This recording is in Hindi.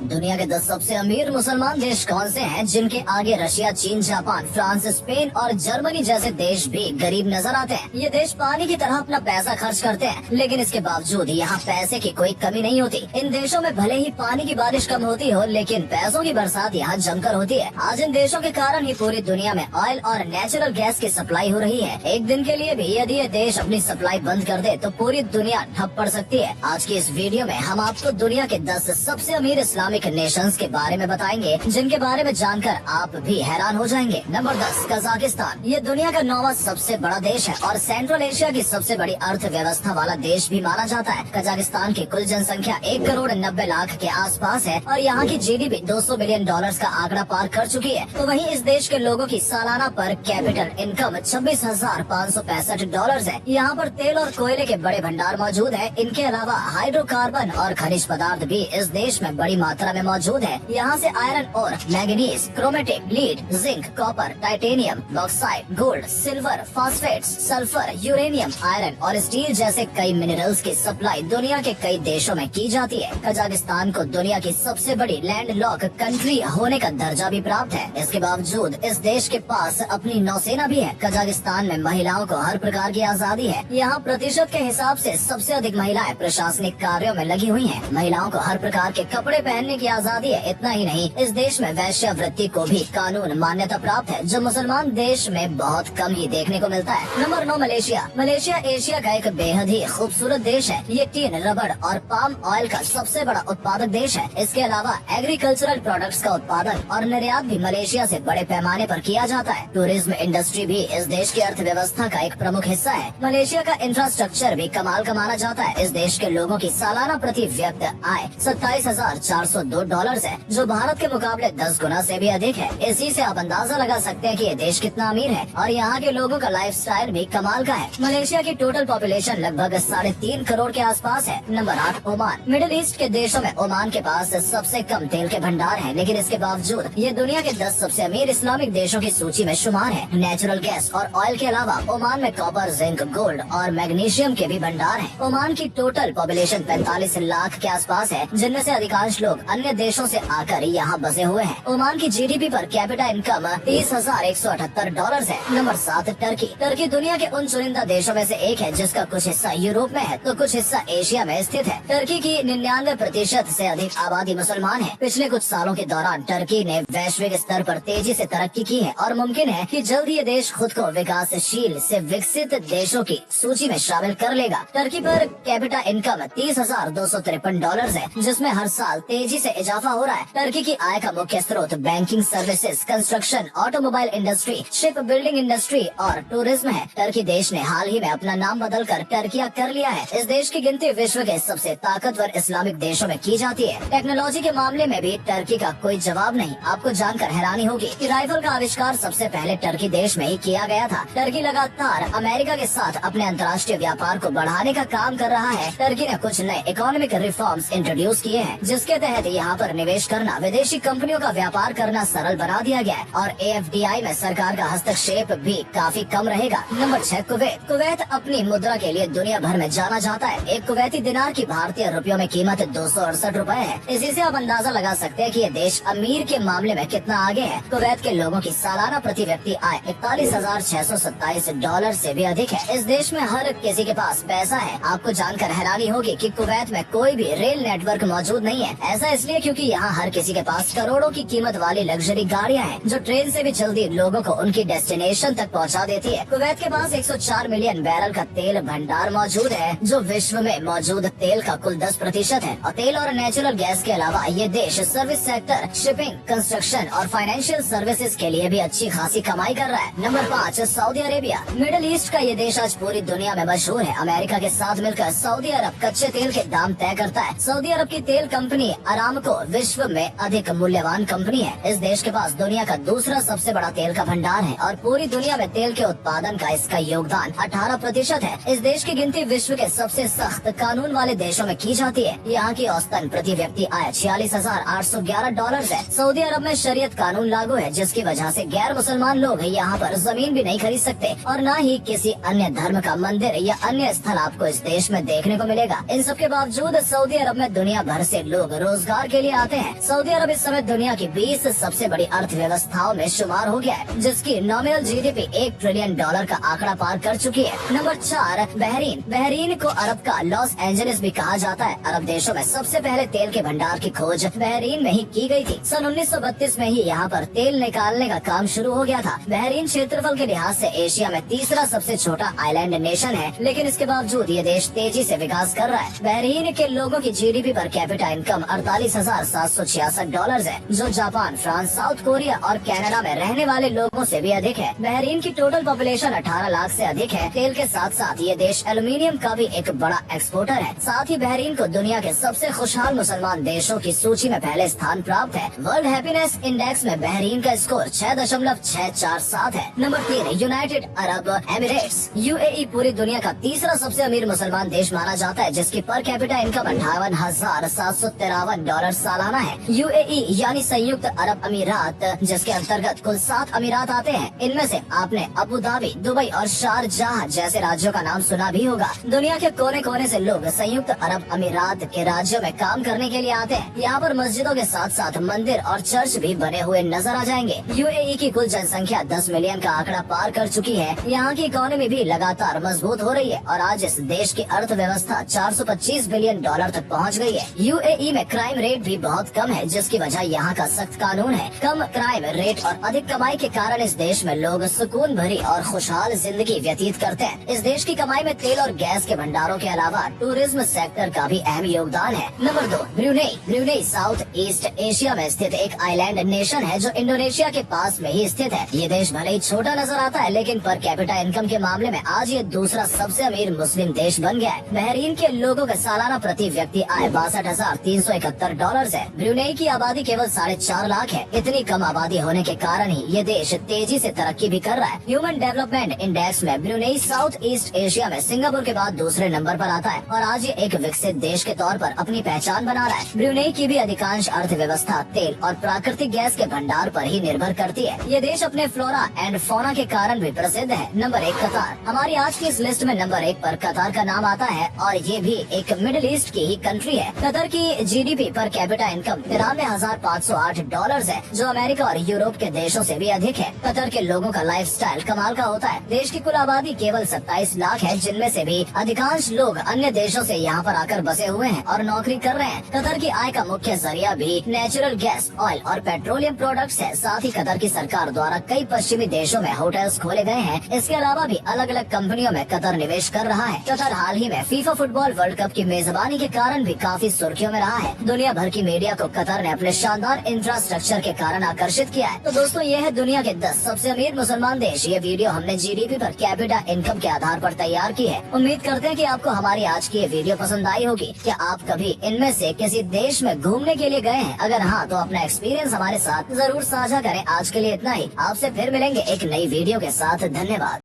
दुनिया के 10 सबसे अमीर मुसलमान देश कौन से हैं जिनके आगे रशिया, चीन, जापान, फ्रांस, स्पेन और जर्मनी जैसे देश भी गरीब नजर आते हैं। ये देश पानी की तरह अपना पैसा खर्च करते हैं, लेकिन इसके बावजूद यहाँ पैसे की कोई कमी नहीं होती। इन देशों में भले ही पानी की बारिश कम होती हो, लेकिन पैसों की बरसात यहाँ जमकर होती है। आज इन देशों के कारण ही पूरी दुनिया में ऑयल और नेचुरल गैस की सप्लाई हो रही है। एक दिन के लिए भी यदि ये देश अपनी सप्लाई बंद कर दे तो पूरी दुनिया ठप पड़ सकती है। आज की इस वीडियो में हम आपको दुनिया के 10 सबसे अमीर इस्लामिक नेशंस के बारे में बताएंगे, जिनके बारे में जानकर आप भी हैरान हो जाएंगे। Number 10, Kazakhstan. ये दुनिया का 9वां सबसे बड़ा देश है और सेंट्रल एशिया की सबसे बड़ी अर्थव्यवस्था वाला देश भी माना जाता है। कजाकिस्तान की कुल जनसंख्या 1 करोड़ 90 लाख के आसपास है और यहाँ की जीडीपी 200 बिलियन डॉलर्स का आंकड़ा पार कर चुकी है। तो वहीं इस देश के लोगों की सालाना पर कैपिटल इनकम 26,565 डॉलर्स है। यहाँ पर तेल और कोयले के बड़े भंडार मौजूद है। इनके अलावा हाइड्रोकार्बन और खनिज पदार्थ भी इस देश में बड़ी मात्रा में मौजूद है। यहाँ से आयरन और manganese, chromatic, lead, zinc, copper, titanium, bauxite, gold, silver, phosphates, sulphur, uranium, iron और स्टील जैसे कई मिनरल्स की सप्लाई दुनिया के कई देशों में की जाती है। कजाकिस्तान को दुनिया की सबसे बड़ी लैंडलॉक कंट्री होने का दर्जा भी प्राप्त है। इसके बावजूद इस देश के पास अपनी नौसेना भी है। कजाकिस्तान में महिलाओं को हर प्रकार की आजादी है। यहाँ प्रतिशत के हिसाब से सबसे अधिक महिलाएं प्रशासनिक कार्यों में लगी हुई हैं। महिलाओं को हर प्रकार के कपड़े पहनने की आजादी है। इतना ही नहीं, इस देश में वैश्यावृत्ति को भी कानून मान्यता प्राप्त है, जो मुसलमान देश में बहुत कम ही देखने को मिलता है। Number 9, Malaysia. मलेशिया एशिया का एक बेहद ही खूबसूरत देश है। ये टीन, रबड़ और पाम ऑयल का सबसे बड़ा उत्पादक देश है। इसके अलावा एग्रीकल्चरल प्रोडक्ट्स का उत्पादन और निर्यात भी मलेशिया से बड़े पैमाने पर किया जाता है। टूरिज्म इंडस्ट्री भी इस देश की अर्थव्यवस्था का एक प्रमुख हिस्सा है। मलेशिया का इंफ्रास्ट्रक्चर भी कमाल का माना जाता है। इस देश के लोगों की सालाना प्रति व्यक्ति आय 27,402 डॉलर्स है, जो भारत के मुकाबले 10 गुना से भी अधिक है। इसी से आप अंदाजा लगा सकते हैं कि ये देश कितना अमीर है और यहाँ के लोगों का लाइफस्टाइल भी कमाल का है। मलेशिया की टोटल पॉपुलेशन लगभग 3.5 करोड़ के आसपास है। Number 8, Oman. मिडिल ईस्ट के देशों में ओमान के पास सबसे कम तेल के भंडार है, लेकिन इसके बावजूद ये दुनिया के 10 सबसे अमीर इस्लामिक देशों की सूची में शुमार है। नेचुरल गैस और ऑयल के अलावा ओमान में कॉपर, जिंक, गोल्ड और मैग्नीशियम के भी भंडार है। ओमान की टोटल पॉपुलेशन 45 लाख के आसपास है, जिनमें से अधिकांश लोग अन्य देशों से आकर यहाँ बसे हुए हैं। ओमान की GDP per capita income 30,178 dollars है। Number 7, Turkey. टर्की दुनिया के उन चुनिंदा देशों में से एक है जिसका कुछ हिस्सा यूरोप में है तो कुछ हिस्सा एशिया में स्थित है। टर्की की 99% से अधिक आबादी मुसलमान है। पिछले कुछ सालों के दौरान टर्की ने वैश्विक स्तर पर तेजी से तरक्की की है और मुमकिन है कि जल्द ये देश खुद को विकासशील से विकसित देशों की सूची में शामिल कर लेगा। टर्की पर कैपिटा इनकम 30,253 डॉलर्स है, जिसमें हर साल तेजी से इजाफा हो रहा है। टर्की की आय का मुख्य स्रोत banking services, construction, automobile industry, ship building industry और टूरिज्म है। टर्की देश ने हाल ही में अपना नाम बदलकर टर्किया कर लिया है। इस देश की गिनती विश्व के सबसे ताकतवर इस्लामिक देशों में की जाती है। टेक्नोलॉजी के मामले में भी टर्की का कोई जवाब नहीं। आपको जानकर हैरानी होगी कि राइफल का आविष्कार सबसे पहले टर्की देश में ही किया गया था। टर्की लगातार अमेरिका के साथ अपने अंतर्राष्ट्रीय व्यापार को बढ़ाने का काम कर रहा है। टर्की ने कुछ नए इकोनॉमिक रिफॉर्म्स इंट्रोड्यूस किए हैं, जिसके तहत यहाँ पर निवेश करना, विदेशी कंपनियों का व्यापार करना सरल बना दिया गया है और AFDI में सरकार का हस्तक्षेप भी काफी कम रहेगा। Number 6, Kuwait. कुवैत अपनी मुद्रा के लिए दुनिया भर में जाना जाता है। एक कुवैती दिनार की भारतीय रुपयों में कीमत 268 रुपए है। इसी से आप अंदाजा लगा सकते हैं कि ये देश अमीर के मामले में कितना आगे है। कुवैत के लोगों की सालाना प्रति व्यक्ति आय 41,627 डॉलर से भी अधिक है। इस देश में हर किसी के पास पैसा है। आपको जानकर हैरानी होगी कि कुवैत में कोई भी रेल नेटवर्क मौजूद नहीं है। ऐसा इसलिए क्योंकि यहाँ हर किसी के पास करोड़ों की कीमत वाली लग्जरी गाड़ियाँ हैं, जो ट्रेन से भी जल्दी लोगों को उनकी डेस्टिनेशन तक पहुँचा देती है। कुवैत के पास 104 मिलियन बैरल का तेल भंडार मौजूद है, जो विश्व में मौजूद तेल का कुल 10% है। और तेल और नेचुरल गैस के अलावा ये देश सर्विस सेक्टर, शिपिंग, कंस्ट्रक्शन और फाइनेंशियल सर्विसेज के लिए भी अच्छी खासी कमाई कर रहा है। Number 5, Saudi Arabia. Middle east का ये देश आज पूरी दुनिया में मशहूर है। अमेरिका के साथ मिलकर सऊदी अरब कच्चे तेल के दाम तय करता है। सऊदी अरब की तेल कंपनी अरामको विश्व में अधिक मूल्यवान कंपनी है। इस देश के पास दुनिया का दूसरा सबसे बड़ा तेल का भंडार है और पूरी दुनिया में तेल के उत्पादन का इसका योगदान 18% है। इस देश की गिनती विश्व के सबसे सख्त कानून वाले देशों में की जाती है। यहाँ की औसतन प्रति व्यक्ति आय 46,811 डॉलर्स है। सऊदी अरब में शरीयत कानून लागू है, जिसकी वजह से गैर मुसलमान लोग यहाँ पर जमीन भी नहीं खरीद सकते और न ही किसी अन्य धर्म का मंदिर या अन्य स्थल आपको इस देश में देखने को मिलेगा। इन सब के बावजूद सऊदी अरब में दुनिया भर से लोग रोजगार सरोकार के लिए आते हैं। सऊदी अरब इस समय दुनिया की 20 सबसे बड़ी अर्थव्यवस्थाओं में शुमार हो गया है, जिसकी नॉमिनल जीडीपी $1 ट्रिलियन का आंकड़ा पार कर चुकी है। Number 4 Bahrain. बहरीन को अरब का लॉस एंजलिस भी कहा जाता है। अरब देशों में सबसे पहले तेल के भंडार की खोज बहरीन में ही की गई थी। सन 1932 में ही यहाँ पर तेल निकालने का काम शुरू हो गया था। बहरीन क्षेत्रफल के लिहाज से एशिया में तीसरा सबसे छोटा आइलैंड नेशन है, लेकिन इसके बावजूद ये देश तेजी से विकास कर रहा है। बहरीन के लोगों की जीडीपी पर कैपिटा इनकम $48,766 है, जो जापान, फ्रांस, साउथ कोरिया और कनाडा में रहने वाले लोगों से भी अधिक है। बहरीन की टोटल पॉपुलेशन 18 लाख से अधिक है। तेल के साथ साथ ये देश एल्यूमिनियम का भी एक बड़ा एक्सपोर्टर है। साथ ही बहरीन को दुनिया के सबसे खुशहाल मुसलमान देशों की सूची में पहले स्थान प्राप्त है। वर्ल्ड हैप्पीनेस इंडेक्स में बहरीन का स्कोर 6.647 है। Number 3 United Arab Emirates. UAE पूरी दुनिया का तीसरा सबसे अमीर मुसलमान देश माना जाता है, जिसकी पर कैपिटा इनकम $58,753 सालाना है। यूएई यानी संयुक्त अरब अमीरात, जिसके अंतर्गत कुल 7 अमीरात आते हैं। इनमें से आपने अबू धाबी, दुबई और शारजाह जैसे राज्यों का नाम सुना भी होगा। दुनिया के कोने कोने से लोग संयुक्त अरब अमीरात के राज्यों में काम करने के लिए आते हैं। यहाँ पर मस्जिदों के साथ साथ मंदिर और चर्च भी बने हुए नजर आ जाएंगे। यूएई की कुल जनसंख्या 10 मिलियन का आंकड़ा पार कर चुकी है। यहाँ की इकोनॉमी भी लगातार मजबूत हो रही है और आज इस देश की अर्थव्यवस्था $425 बिलियन तक पहुँच गई है। यूएई में क्राइम रेट भी बहुत कम है, जिसकी वजह यहाँ का सख्त कानून है। कम क्राइम रेट और अधिक कमाई के कारण इस देश में लोग सुकून भरी और खुशहाल जिंदगी व्यतीत करते हैं। इस देश की कमाई में तेल और गैस के भंडारों के अलावा टूरिज्म सेक्टर का भी अहम योगदान है। Number 2 Brunei. Brunei south east Asia में स्थित एक आइलैंड नेशन है, जो इंडोनेशिया के पास में ही स्थित है। ये देश भले ही छोटा नजर आता है, लेकिन पर कैपिटा इनकम के मामले में आज ये दूसरा सबसे अमीर मुस्लिम देश बन गया है। बहरीन के लोगों का सालाना प्रति व्यक्ति आय $62,371 है। ब्रुनेई की आबादी केवल 4.5 लाख है। इतनी कम आबादी होने के कारण ही ये देश तेजी से तरक्की भी कर रहा है। ह्यूमन डेवलपमेंट इंडेक्स में ब्रुनेई साउथ ईस्ट एशिया में सिंगापुर के बाद दूसरे नंबर पर आता है और आज ये एक विकसित देश के तौर पर अपनी पहचान बना रहा है। ब्रुनेई की भी अधिकांश अर्थव्यवस्था तेल और प्राकृतिक गैस के भंडार पर ही निर्भर करती है। ये देश अपने फ्लोरा एंड फौना के कारण भी प्रसिद्ध है। नंबर 1 कतार। हमारी आज की इस लिस्ट में नंबर 1 पर कतार का नाम आता है और ये भी एक मिडिल ईस्ट की ही कंट्री है। कतर की जीडीपी पर कैपिटा इनकम $93,508 है, जो अमेरिका और यूरोप के देशों से भी अधिक है। कतर के लोगों का लाइफस्टाइल कमाल का होता है। देश की कुल आबादी केवल 27 लाख है, जिनमें से भी अधिकांश लोग अन्य देशों से यहाँ पर आकर बसे हुए हैं और नौकरी कर रहे हैं। कतर की आय का मुख्य जरिया भी नेचुरल गैस, ऑयल और पेट्रोलियम प्रोडक्ट्स है। साथ ही कतर की सरकार द्वारा कई पश्चिमी देशों में होटल्स खोले गए हैं। इसके अलावा भी अलग अलग कंपनियों में कतर निवेश कर रहा है। कतर हाल ही में फीफा फुटबॉल वर्ल्ड कप की मेजबानी के कारण भी काफी सुर्खियों में रहा है। दुनिया भर की मीडिया को कतर ने अपने शानदार इंफ्रास्ट्रक्चर के कारण आकर्षित किया है। तो दोस्तों, ये है दुनिया के 10 सबसे अमीर मुसलमान देश। ये वीडियो हमने जीडीपी पर कैपिटा इनकम के आधार पर तैयार की है। उम्मीद करते हैं कि आपको हमारी आज की ये वीडियो पसंद आई होगी। क्या आप कभी इनमें से किसी देश में घूमने के लिए गए हैं? अगर हाँ, तो अपना एक्सपीरियंस हमारे साथ जरूर साझा करें। आज के लिए इतना ही। आपसे फिर मिलेंगे एक नई वीडियो के साथ। धन्यवाद।